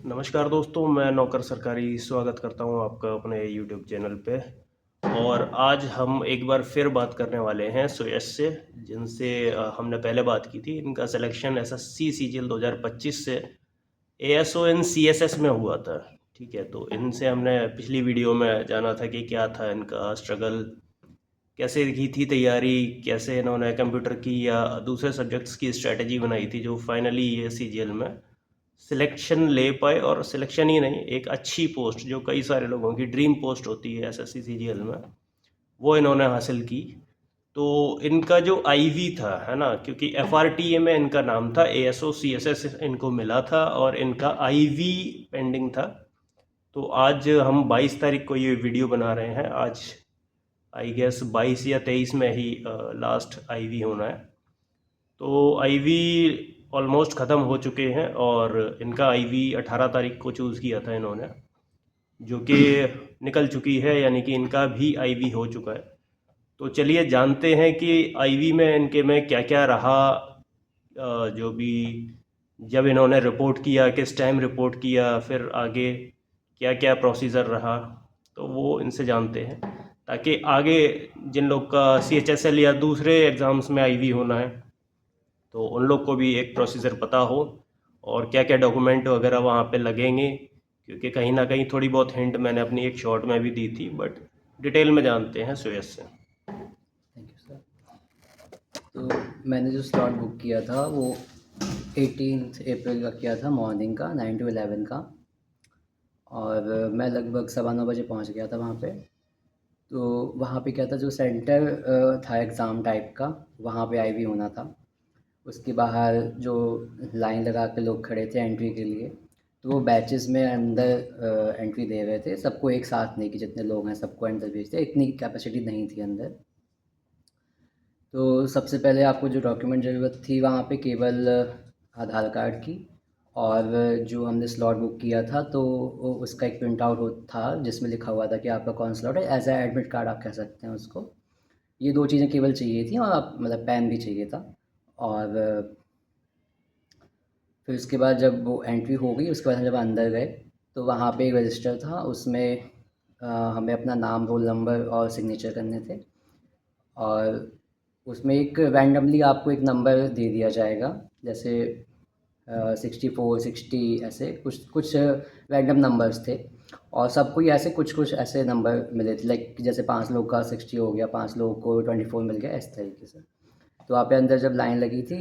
नमस्कार दोस्तों, मैं नौकर सरकारी स्वागत करता हूं आपका अपने यूट्यूब चैनल पे। और आज हम एक बार फिर बात करने वाले हैं सुयश से, जिनसे हमने पहले बात की थी। इनका सिलेक्शन एसएससी सीजीएल 2025 से एएसओ इन सीएसएस में हुआ था। ठीक है, तो इनसे हमने पिछली वीडियो में जाना था कि क्या था इनका स्ट्रगल, कैसे की थी तैयारी, कैसे इन्होंने कंप्यूटर की या दूसरे सब्जेक्ट्स की स्ट्रेटजी बनाई थी जो फाइनली ये सीजीएल में सिलेक्शन ले पाए। और सिलेक्शन ही नहीं, एक अच्छी पोस्ट जो कई सारे लोगों की ड्रीम पोस्ट होती है एसएससी सीजीएल में, वो इन्होंने हासिल की। तो इनका जो आईवी था, है ना, क्योंकि एफआरटीए में इनका नाम था, एएसओ सीएसएस इनको मिला था और इनका आईवी पेंडिंग था। तो आज हम 22 तारीख को ये वीडियो बना रहे हैं। आज आई गेस 22 या 23 में ही लास्ट आईवी होना है। तो आईवी ऑलमोस्ट ख़त्म हो चुके हैं और इनका आईवी 18 तारीख को चूज़ किया था इन्होंने, जो कि निकल चुकी है, यानी कि इनका भी आईवी हो चुका है। तो चलिए जानते हैं कि आईवी में इनके में क्या क्या रहा, जो भी जब इन्होंने रिपोर्ट किया, किस टाइम रिपोर्ट किया, फिर आगे क्या क्या प्रोसीजर रहा, तो वो इनसे जानते हैं, ताकि आगे जिन लोग का सीएचएसएल या दूसरे एग्ज़ाम्स में आईवी होना है तो उन लोग को भी एक प्रोसीजर पता हो और क्या क्या डॉक्यूमेंट वगैरह वहाँ पे लगेंगे। क्योंकि कहीं ना कहीं थोड़ी बहुत हिंट मैंने अपनी एक शॉर्ट में भी दी थी, बट डिटेल में जानते हैं सुयश से। Thank you sir. तो मैंने जो स्लॉट बुक किया था वो 18 अप्रैल का किया था, मॉर्निंग का 9 to 11 का। और मैं लगभग 9:15 बजे पहुंच गया था वहाँ पे। तो वहाँ पे क्या था, जो सेंटर था एग्ज़ाम टाइप का, वहाँ पे आईवी होना था। उसके बाहर जो लाइन लगा के लोग खड़े थे एंट्री के लिए, तो वो बैचेस में अंदर एंट्री दे रहे थे सबको, एक साथ नहीं कि जितने लोग हैं सबको अंदर भेजते, इतनी कैपेसिटी नहीं थी अंदर। तो सबसे पहले आपको जो डॉक्यूमेंट ज़रूरत थी वहाँ पे, केवल आधार कार्ड की, और जो हमने स्लॉट बुक किया था तो उसका एक प्रिंट आउट था जिसमें लिखा हुआ था कि आपका कौन स्लॉट है, एज ए एडमिट कार्ड आप कह सकते हैं उसको। ये दो चीज़ें केवल चाहिए थी, और आप मतलब पेन भी चाहिए था। और फिर उसके बाद जब वो एंट्री हो गई, उसके बाद हम जब अंदर गए तो वहाँ पे एक रजिस्टर था, उसमें हमें अपना नाम, रोल नंबर और सिग्नेचर करने थे। और उसमें एक रैंडमली आपको एक नंबर दे दिया जाएगा, जैसे 64, 60, ऐसे कुछ कुछ रैंडम नंबर्स थे। और सबको ही ऐसे कुछ कुछ ऐसे नंबर मिले थे, लाइक जैसे 5 लोग का 60 हो गया, 5 लोगों को 24 मिल गया, इस तरीके से। तो वहाँ पे अंदर जब लाइन लगी थी,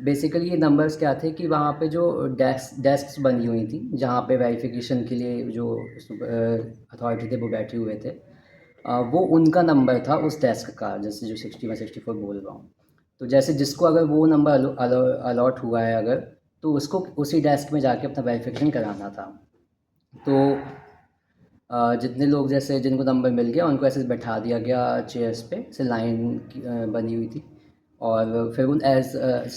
बेसिकली ये नंबर्स क्या थे कि वहाँ पे जो डेस्क बनी हुई थी, जहाँ पे वेरिफिकेशन के लिए जो अथॉरिटी थे वो बैठे हुए थे, वो उनका नंबर था उस डेस्क का, जैसे जो 60 में 64 बोल रहा हूँ। तो जैसे जिसको अगर वो नंबर अलॉट हुआ है अगर, तो उसको उसी डेस्क में जाके अपना वेरिफिकेशन कराना था। तो जितने लोग जैसे जिनको नंबर मिल गया उनको ऐसे बैठा दिया गया चेयर्स पे, से लाइन बनी हुई थी। और फिर उन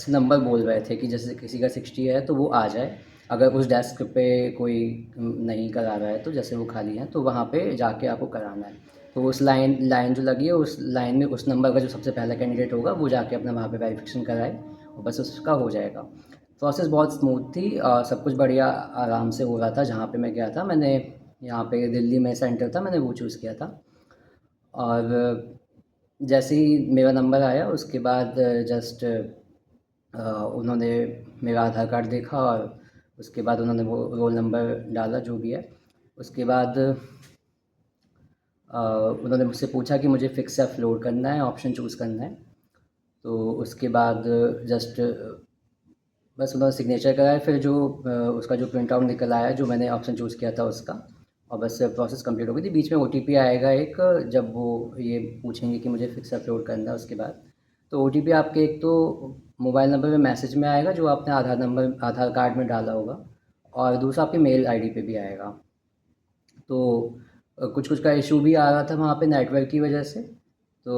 नंबर बोल रहे थे कि जैसे किसी का 60 है तो वो आ जाए, अगर उस डेस्क पे कोई नहीं करा रहा है तो जैसे वो खाली है तो वहाँ पे जाके आपको कराना है। तो उस लाइन लाइन जो लगी है, उस लाइन में उस नंबर का जो सबसे पहला कैंडिडेट होगा वो जाके अपना वहाँ पे वेरिफिकेशन कराए, और बस उसका हो जाएगा। प्रोसेस बहुत स्मूथ थी, सब कुछ बढ़िया आराम से हो रहा था। जहाँ पे मैं गया था, मैंने यहाँ पे दिल्ली में सेंटर था, मैंने वो चूज़ किया था। और जैसे ही मेरा नंबर आया उसके बाद जस्ट उन्होंने मेरा आधार कार्ड देखा, और उसके बाद उन्होंने वो रोल नंबर डाला जो भी है। उसके बाद उन्होंने मुझसे पूछा कि मुझे फिक्स या फ्लोट करना है, ऑप्शन चूज़ करना है। तो उसके बाद जस्ट बस उन्होंने सिग्नेचर कराया, फिर जो उसका जो प्रिंट आउट निकल आया जो मैंने ऑप्शन चूज़ किया था उसका, और बस प्रोसेस कंप्लीट हो गई थी। बीच में ओटीपी आएगा एक, जब वो ये पूछेंगे कि मुझे फिक्स अपलोड करना है उसके बाद। तो ओटीपी आपके एक तो मोबाइल नंबर में मैसेज में आएगा जो आपने आधार कार्ड में डाला होगा, और दूसरा आपके मेल आईडी पे भी आएगा। तो कुछ कुछ का इशू भी आ रहा था वहाँ पे नेटवर्क की वजह से। तो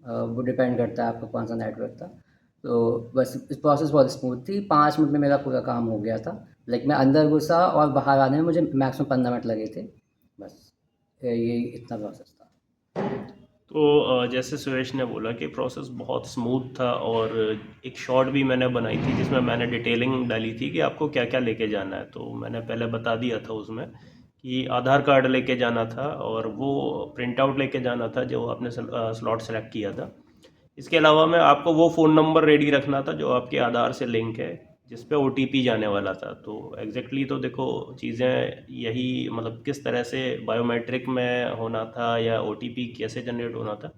वो डिपेंड करता है आपका कौन सा नेटवर्क था। तो बस इस प्रोसेस बहुत स्मूथ थी, 5 मिनट में मेरा पूरा काम हो गया था। लाइक मैं अंदर घुसा और बाहर आने में मुझे मैक्सिमम 15 मिनट लगे थे, बस। ये इतना प्रोसेस था। तो जैसे सुरेश ने बोला कि प्रोसेस बहुत स्मूथ था, और एक शॉर्ट भी मैंने बनाई थी जिसमें मैंने डिटेलिंग डाली थी कि आपको क्या क्या लेके जाना है। तो मैंने पहले बता दिया था उसमें कि आधार कार्ड लेके जाना था, और वो प्रिंट आउट लेके जाना था जो आपने स्लॉट सेलेक्ट किया था। इसके अलावा में आपको वो फ़ोन नंबर रेडी रखना था जो आपके आधार से लिंक है, जिस पे ओटीपी जाने वाला था। तो एग्जैक्टली तो देखो चीज़ें यही, मतलब किस तरह से बायोमेट्रिक में होना था या ओटीपी कैसे जनरेट होना था,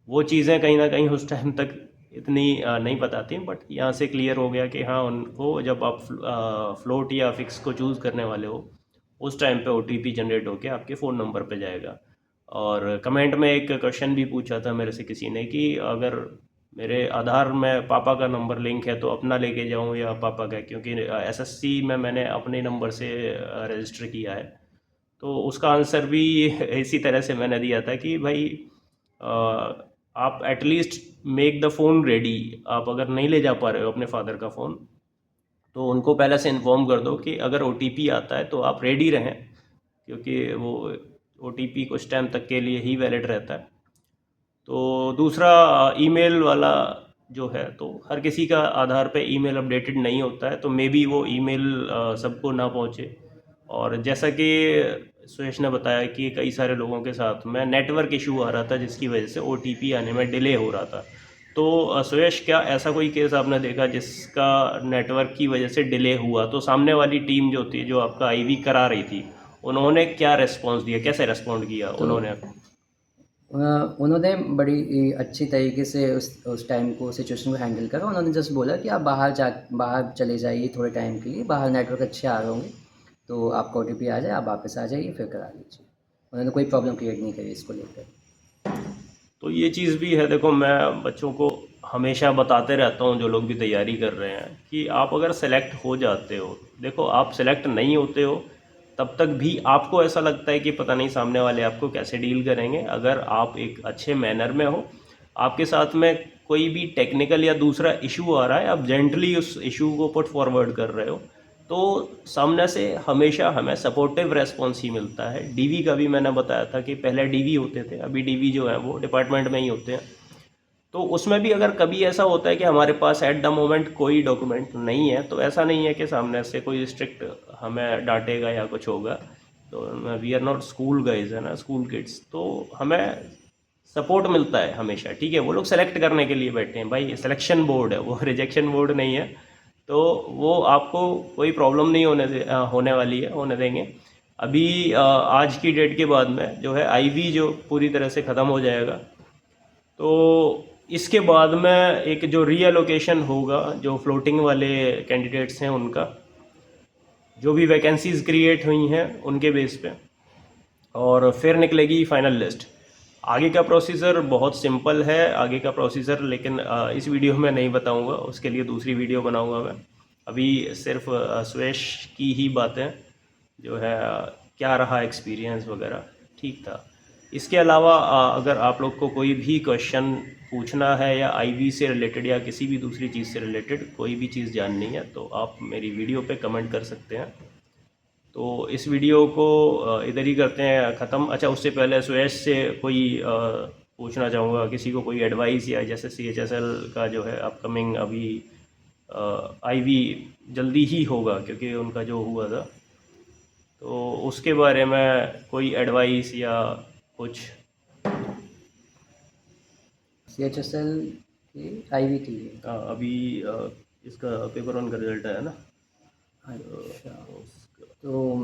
वो चीज़ें कहीं ना कहीं उस टाइम तक इतनी नहीं पता थी। बट यहाँ से क्लियर हो गया कि हाँ, उनको जब आप फ्लोट या फिक्स को चूज़ करने वाले हो, उस टाइम पे ओटीपी जनरेट होके आपके फ़ोन नंबर पे जाएगा। और कमेंट में एक क्वेश्चन भी पूछा था मेरे से किसी ने कि अगर मेरे आधार में पापा का नंबर लिंक है तो अपना लेके जाऊं या पापा का, क्योंकि एसएससी में मैंने अपने नंबर से रजिस्टर किया है। तो उसका आंसर भी इसी तरह से मैंने दिया था कि भाई अ, आप at least make the phone ready. आप अगर नहीं ले जा पा रहे हो अपने फादर का फ़ोन, तो उनको पहले से इन्फॉर्म कर दो कि अगर ओटीपी आता है तो आप रेडी रहें, क्योंकि वो ओटीपी कुछ टाइम तक के लिए ही वैलिड रहता है। तो दूसरा, ईमेल वाला जो है, तो हर किसी का आधार पे ईमेल अपडेटेड नहीं होता है, तो मे बी वो ईमेल सबको ना पहुंचे। और जैसा कि सुरेश ने बताया कि कई सारे लोगों के साथ में नेटवर्क इशू आ रहा था जिसकी वजह से ओटीपी आने में डिले हो रहा था। तो सुरेश, क्या ऐसा कोई केस आपने देखा जिसका नेटवर्क की वजह से डिले हुआ? तो सामने वाली टीम जो थी, जो आपका आईवी करा रही थी, उन्होंने क्या रेस्पॉन्स दिया, कैसे रेस्पॉन्ड किया तो उन्होंने? उन्होंने बड़ी अच्छी तरीके से उस टाइम को सिचुएशन को हैंडल करा। उन्होंने जस्ट बोला कि आप बाहर चले जाइए थोड़े टाइम के लिए, बाहर नेटवर्क अच्छे आ रहे होंगे, तो आपका ओटीपी आ जाए, आप वापस आ जाइए, फिर करा लीजिए। उन्होंने कोई प्रॉब्लम क्रिएट नहीं करी इसको लेकर। तो ये चीज़ भी है, देखो मैं बच्चों को हमेशा बताते रहता हूँ जो लोग भी तैयारी कर रहे हैं कि आप अगर सेलेक्ट हो जाते हो, देखो आप सेलेक्ट नहीं होते हो तब तक भी आपको ऐसा लगता है कि पता नहीं सामने वाले आपको कैसे डील करेंगे। अगर आप एक अच्छे मैनर में हो, आपके साथ में कोई भी टेक्निकल या दूसरा इशू आ रहा है, आप जेंटली उस इशू को पुट फॉरवर्ड कर रहे हो, तो सामने से हमेशा हमें सपोर्टिव रेस्पॉन्स ही मिलता है। डीवी का भी मैंने बताया था कि पहले डीवी होते थे, अभी डीवी जो है वो डिपार्टमेंट में ही होते हैं। तो उसमें भी अगर कभी ऐसा होता है कि हमारे पास एट द मोमेंट कोई डॉक्यूमेंट नहीं है, तो ऐसा नहीं है कि सामने से कोई स्ट्रिक्ट हमें डांटेगा या कुछ होगा। तो we are not school guys, है ना, स्कूल किड्स, तो हमें सपोर्ट मिलता है हमेशा। ठीक है, वो लोग सेलेक्ट करने के लिए बैठे हैं भाई, सिलेक्शन बोर्ड है वो, रिजेक्शन बोर्ड नहीं है। तो वो आपको कोई प्रॉब्लम नहीं होने वाली है, होने देंगे। अभी आज की डेट के बाद में जो है आईवी जो पूरी तरह से ख़त्म हो जाएगा, तो इसके बाद में एक जो रीएलोकेशन होगा, जो फ्लोटिंग वाले कैंडिडेट्स हैं उनका, जो भी वैकेंसीज क्रिएट हुई हैं उनके बेस पे, और फिर निकलेगी फाइनल लिस्ट। आगे का प्रोसीजर बहुत सिंपल है, आगे का प्रोसीजर, लेकिन इस वीडियो में नहीं बताऊंगा, उसके लिए दूसरी वीडियो बनाऊंगा मैं। अभी सिर्फ सुरेश की ही बातें जो है, क्या रहा एक्सपीरियंस वगैरह, ठीक था। इसके अलावा अगर आप लोग को कोई भी क्वेश्चन पूछना है या आईवी से रिलेटेड या किसी भी दूसरी चीज़ से रिलेटेड कोई भी चीज़ जाननी है, तो आप मेरी वीडियो पे कमेंट कर सकते हैं। तो इस वीडियो को इधर ही करते हैं ख़त्म। अच्छा, उससे पहले सुयश से कोई पूछना चाहूँगा, किसी को कोई एडवाइस, या जैसे CHSL का जो है अपकमिंग अभी आईवी जल्दी ही होगा क्योंकि उनका जो हुआ था, तो उसके बारे में कोई एडवाइस या कुछ? CHSL की आईवी के लिए। अभी इसका पेपर वन का रिजल्ट आया ना, अच्छा, उसका तो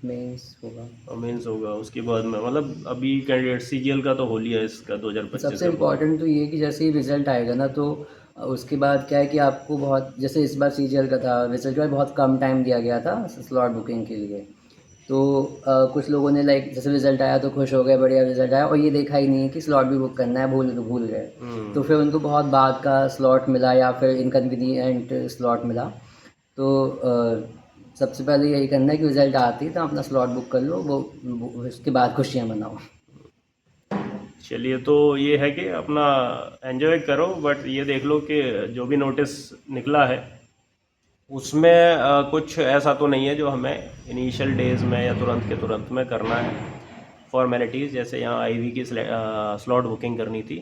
मेंस होगा। मेंस होगा उसके बाद में, मतलब अभी कैंडिडेट CGL का तो हो लिया इसका 2025 सबसे का। इम्पोर्टेंट तो ये कि जैसे ही रिज़ल्ट आएगा ना, तो उसके बाद क्या है कि आपको बहुत, जैसे इस बार CGL का था, रिज़ल्ट के बाद बहुत कम टाइम दिया गया था स्लॉट बुकिंग के लिए। तो कुछ लोगों ने लाइक जैसे रिज़ल्ट आया तो खुश हो गए, बढ़िया रिज़ल्ट आया, और ये देखा ही नहीं कि स्लॉट भी बुक करना है, भूल गए। तो फिर उनको बहुत बाद का स्लॉट मिला या फिर इनकन्वीनियंट स्लॉट मिला। तो सबसे पहले यही करना है कि रिज़ल्ट आती है तो अपना स्लॉट बुक कर लो, वो उसके बाद खुशियाँ मनाओ। चलिए, तो ये है कि अपना एंजॉय करो, बट ये देख लो कि जो भी नोटिस निकला है उसमें कुछ ऐसा तो नहीं है जो हमें इनिशियल डेज में या तुरंत के तुरंत में करना है। फॉर्मेलिटीज़, जैसे यहाँ आईवी की स्लॉट बुकिंग करनी थी।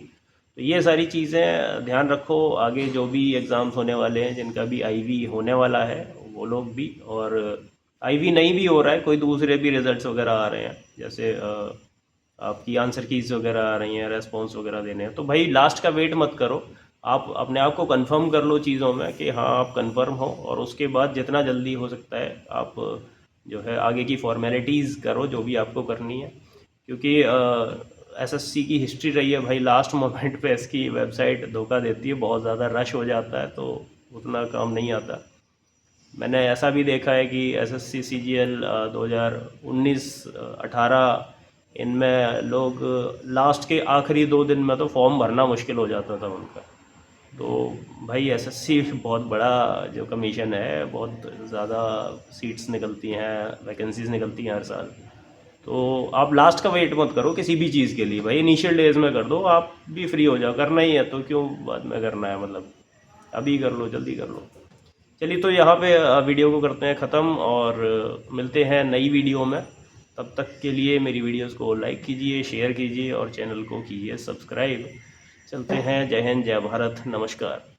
तो ये सारी चीज़ें ध्यान रखो, आगे जो भी एग्ज़ाम्स होने वाले हैं, जिनका भी आईवी होने वाला है, वो लोग भी, और आईवी नहीं भी हो रहा है, कोई दूसरे भी रिजल्ट्स वगैरह आ रहे हैं, जैसे आपकी आंसर कीज वगैरह आ रही हैं, रेस्पॉन्स वगैरह देने हैं, तो भाई लास्ट का वेट मत करो। आप अपने आप को कंफर्म कर लो चीज़ों में कि हाँ आप कंफर्म हो, और उसके बाद जितना जल्दी हो सकता है आप जो है आगे की फॉर्मेलिटीज़ करो, जो भी आपको करनी है। क्योंकि एसएससी की हिस्ट्री रही है भाई, लास्ट मोमेंट पे इसकी वेबसाइट धोखा देती है, बहुत ज़्यादा रश हो जाता है, तो उतना काम नहीं आता। मैंने ऐसा भी देखा है कि एसएससी सीजीएल 2019-18 इनमें लोग लास्ट के आखिरी 2 दिन में तो फॉर्म भरना मुश्किल हो जाता था उनका। तो भाई एसएससी बहुत बड़ा जो कमीशन है, बहुत ज़्यादा सीट्स निकलती हैं, वैकेंसीज निकलती हैं हर साल। तो आप लास्ट का वेट मत करो किसी भी चीज़ के लिए भाई, इनिशियल डेज में कर दो, आप भी फ्री हो जाओ, करना ही है तो क्यों बाद में करना है, मतलब अभी कर लो, जल्दी कर लो। चलिए, तो यहाँ पे वीडियो को करते हैं ख़त्म, और मिलते हैं नई वीडियो में। तब तक के लिए मेरी वीडियोस को लाइक कीजिए, शेयर कीजिए और चैनल को कीजिए सब्सक्राइब। चलते हैं, जय हिंद, जय भारत, नमस्कार।